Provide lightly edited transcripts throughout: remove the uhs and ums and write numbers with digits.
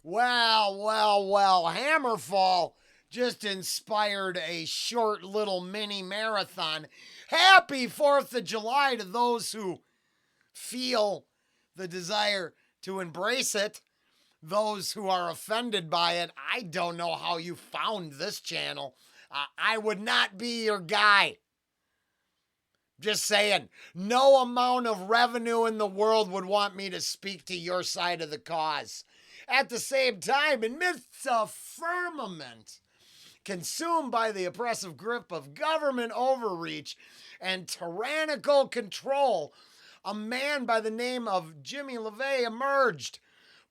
Well. Hammerfall just inspired a short little mini marathon. Happy 4th of July to those who feel the desire to embrace it. Those who are offended by it, I don't know how you found this channel. I would not be your guy. Just saying, no amount of revenue in the world would want me to speak to your side of the cause. At the same time, amidst a firmament consumed by the oppressive grip of government overreach and tyrannical control, a man by the name of Jimmy Levy emerged,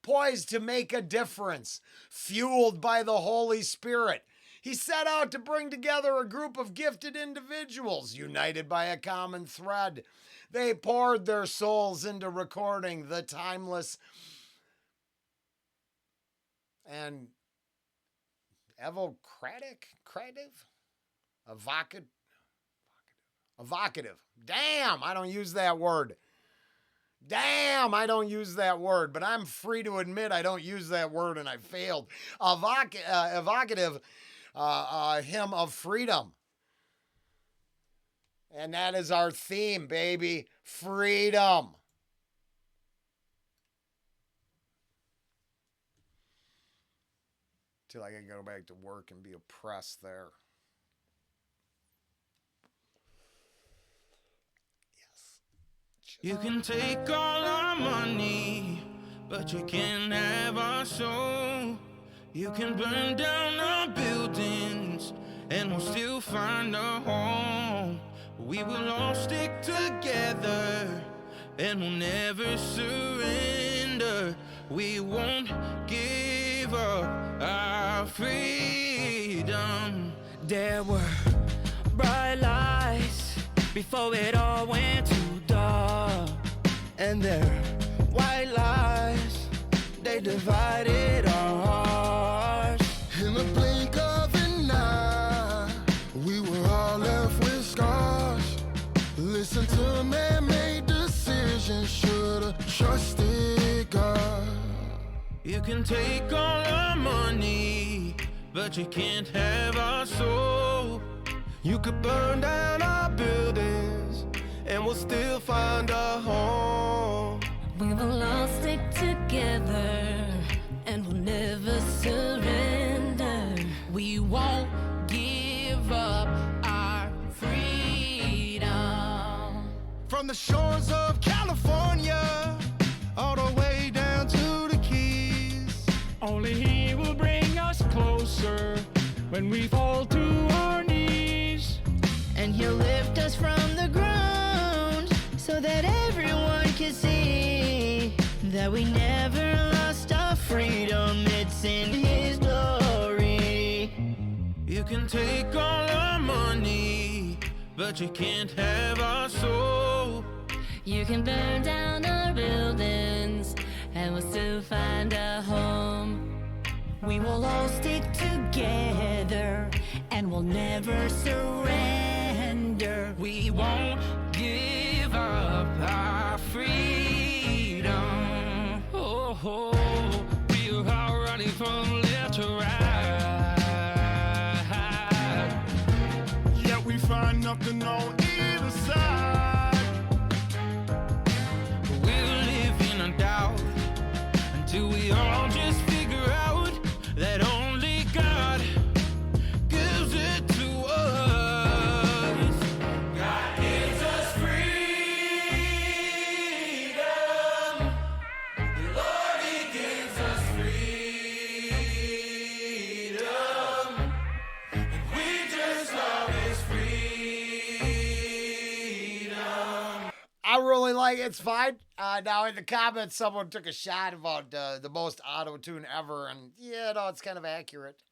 poised to make a difference, fueled by the Holy Spirit. He set out to bring together a group of gifted individuals, united by a common thread. They poured their souls into recording the timeless and evocative. Damn, I don't use that word. But I'm free to admit I don't use that word and I failed. Evocative hymn of freedom. And that is our theme, baby. Freedom. Till I can go back to work and be oppressed there. You can take all our money, but you can't have our soul. You can burn down our buildings, and we'll still find a home. We will all stick together, and we'll never surrender. We won't give up our freedom. There were bright lights before it all went too dark, and their white lies, they divided our hearts. In the blink of an eye, we were all left with scars. Listen to man-made decisions, should've trusted God. You can take all our money, but you can't have our soul. You could burn down our buildings, and we'll still find a home. We will all stick together, and we'll never surrender. We won't give up our freedom. From the shores of California, all the way down to the Keys. Only He will bring us closer when we fall to our knees. And He'll lift us from the ground so that everyone can see that we never lost our freedom. It's in His glory. You can take all our money, but you can't have our soul. You can burn down our buildings, and we'll still find a home. We will all stick together, and we'll never surrender. We won't give up our freedom. Oh, we are running from left to right. Yet we find nothing on either side. We'll live in a doubt until we all just figure out that only God gives it to us. God gives us freedom. The Lord, He gives us freedom. And we just love His freedom. I really like it. It's fine. Now in the comments, someone took a shot about the most auto-tune ever, and yeah, no, it's kind of accurate.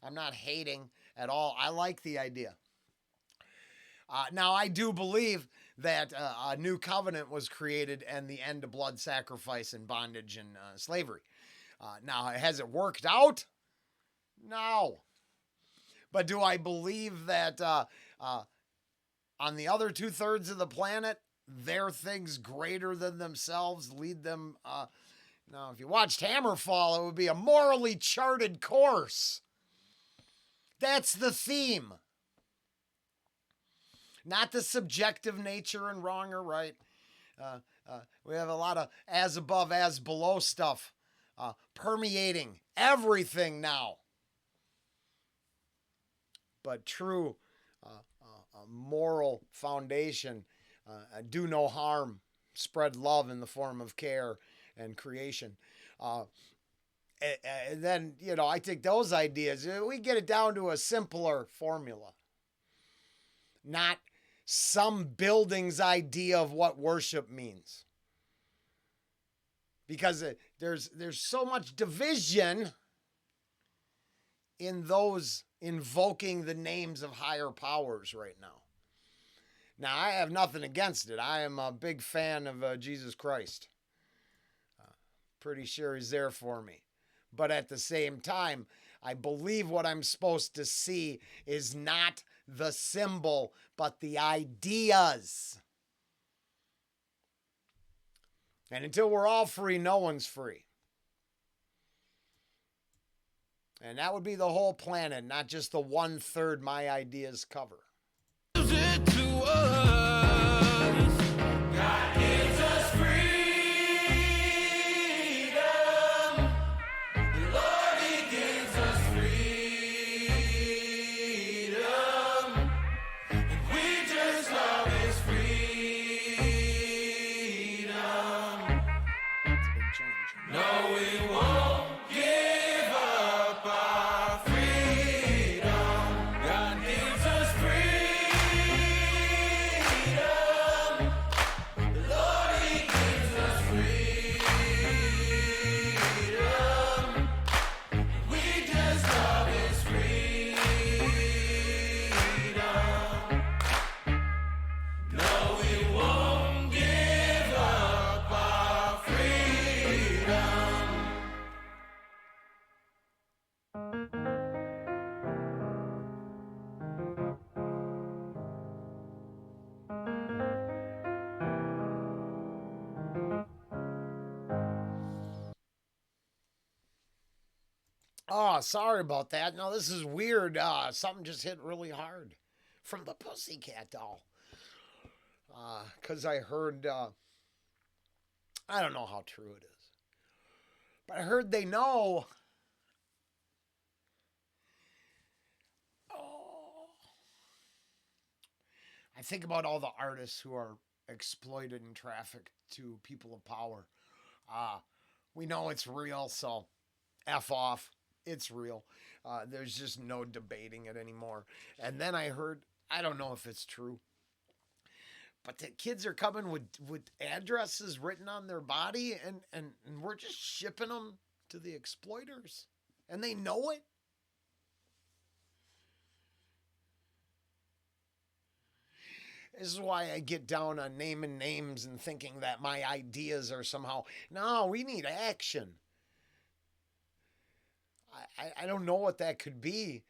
I'm not hating at all. I like the idea. Now, I do believe that a new covenant was created and the end of blood sacrifice and bondage and slavery. Now, has it worked out? No. But do I believe that on the other 2/3 of the planet, their things greater than themselves lead them Now, if you watched Hammerfall, it would be a morally charted course. That's the theme. Not the subjective nature and wrong or right. We have a lot of as above, as below stuff permeating everything now. But true moral foundation, do no harm, spread love in the form of care and creation. And then, I think those ideas, we get it down to a simpler formula. Not some building's idea of what worship means. Because there's so much division in those invoking the names of higher powers right now. Now, I have nothing against it. I am a big fan of Jesus Christ. Pretty sure he's there for me. But at the same time, I believe what I'm supposed to see is not the symbol, but the ideas. And until we're all free, no one's free. And that would be the whole planet, not just the 1/3 my ideas cover. It to us. God gives us freedom. The Lord, He gives us freedom. And we just love His freedom. That's a big change. No, we won't give up our freedom. God gives us freedom. The Lord, He gives us freedom. We just love His freedom. No, we won't give up our freedom. Oh, sorry about that. No, this is weird. Something just hit really hard from the Pussycat Doll. Because I heard, I don't know how true it is, but I heard they know. Oh. I think about all the artists who are exploited and trafficked to people of power. We know it's real, so F off. It's real. There's just no debating it anymore. And then I heard, I don't know if it's true, but the kids are coming with addresses written on their body, and we're just shipping them to the exploiters. And they know it. This is why I get down on naming names and thinking that my ideas are somehow, no, we need action. I don't know what that could be,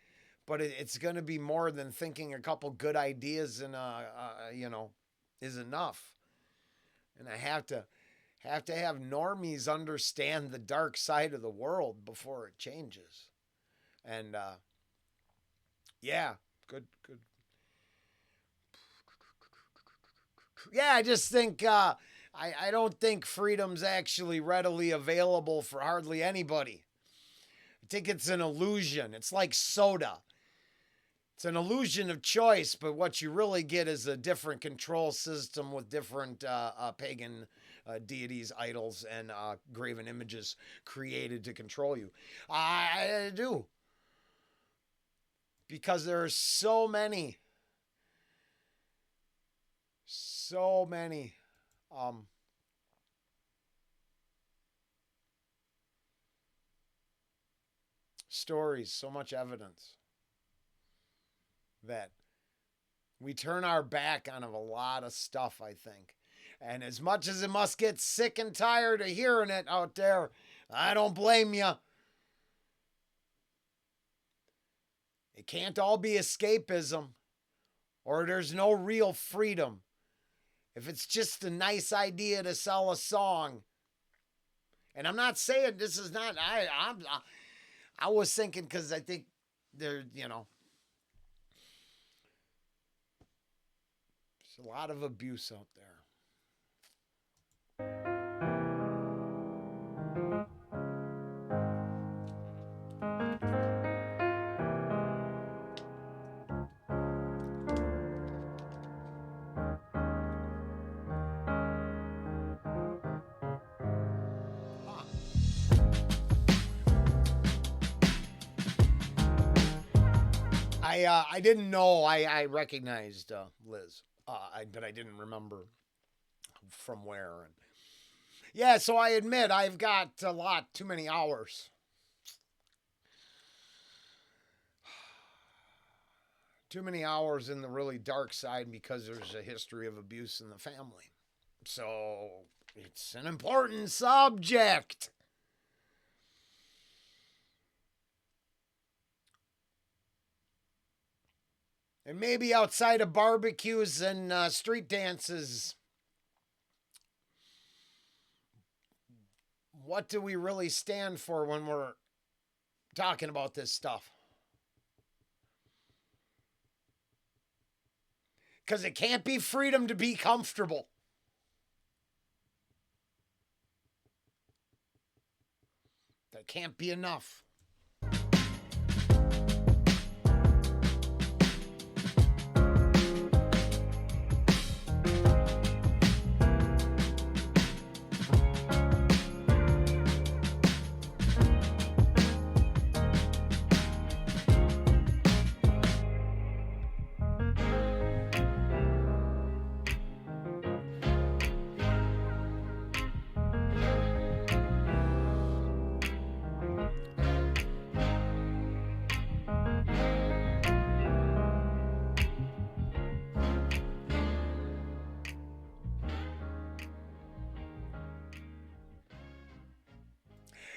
but it's going to be more than thinking a couple good ideas and is enough. And I have to have normies understand the dark side of the world before it changes. And good. Yeah, I just think I don't think freedom's actually readily available for hardly anybody. I think it's an illusion. It's like soda. It's an illusion of choice, but what you really get is a different control system with different pagan deities, idols, and graven images created to control you. I do. Because there are so many stories, so much evidence that we turn our back on a lot of stuff, I think. And as much as it must get sick and tired of hearing it out there, I don't blame you. It can't all be escapism, or there's no real freedom. If it's just a nice idea to sell a song, And I'm not saying this is not, I was thinking because I think there, there's a lot of abuse out there. I didn't know. I recognized Liz, but I didn't remember from where. And yeah, so I admit I've got a lot too many hours. Too many hours in the really dark side because there's a history of abuse in the family. So it's an important subject. And maybe outside of barbecues and street dances, what do we really stand for when we're talking about this stuff? Because it can't be freedom to be comfortable. That can't be enough.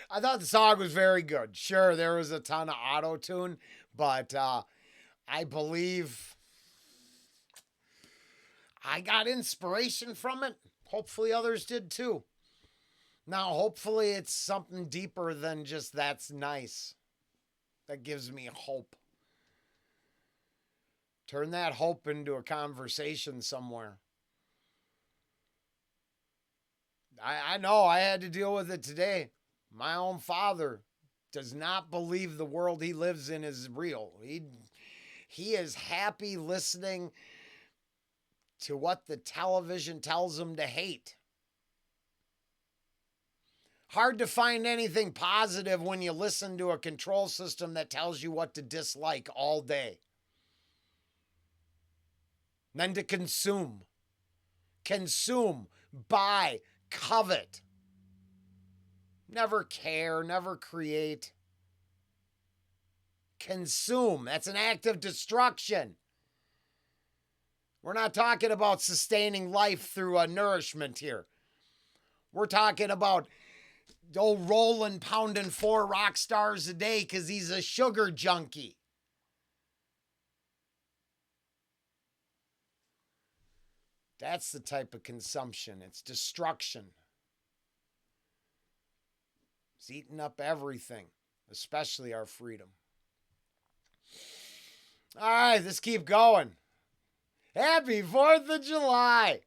I thought the song was very good. Sure, there was a ton of auto-tune, but I believe I got inspiration from it. Hopefully others did too. Now, hopefully it's something deeper than just that's nice. That gives me hope. Turn that hope into a conversation somewhere. I know I had to deal with it today. My own father does not believe the world he lives in is real. He is happy listening to what the television tells him to hate. Hard to find anything positive when you listen to a control system that tells you what to dislike all day. Then to consume. Consume, buy, covet. Never care, never create. Consume. That's an act of destruction. We're not talking about sustaining life through a nourishment here. We're talking about old Rollen pounding 4 rock stars a day because he's a sugar junkie. That's the type of consumption. It's destruction. It's eating up everything, especially our freedom. All right, let's keep going. Happy 4th of July.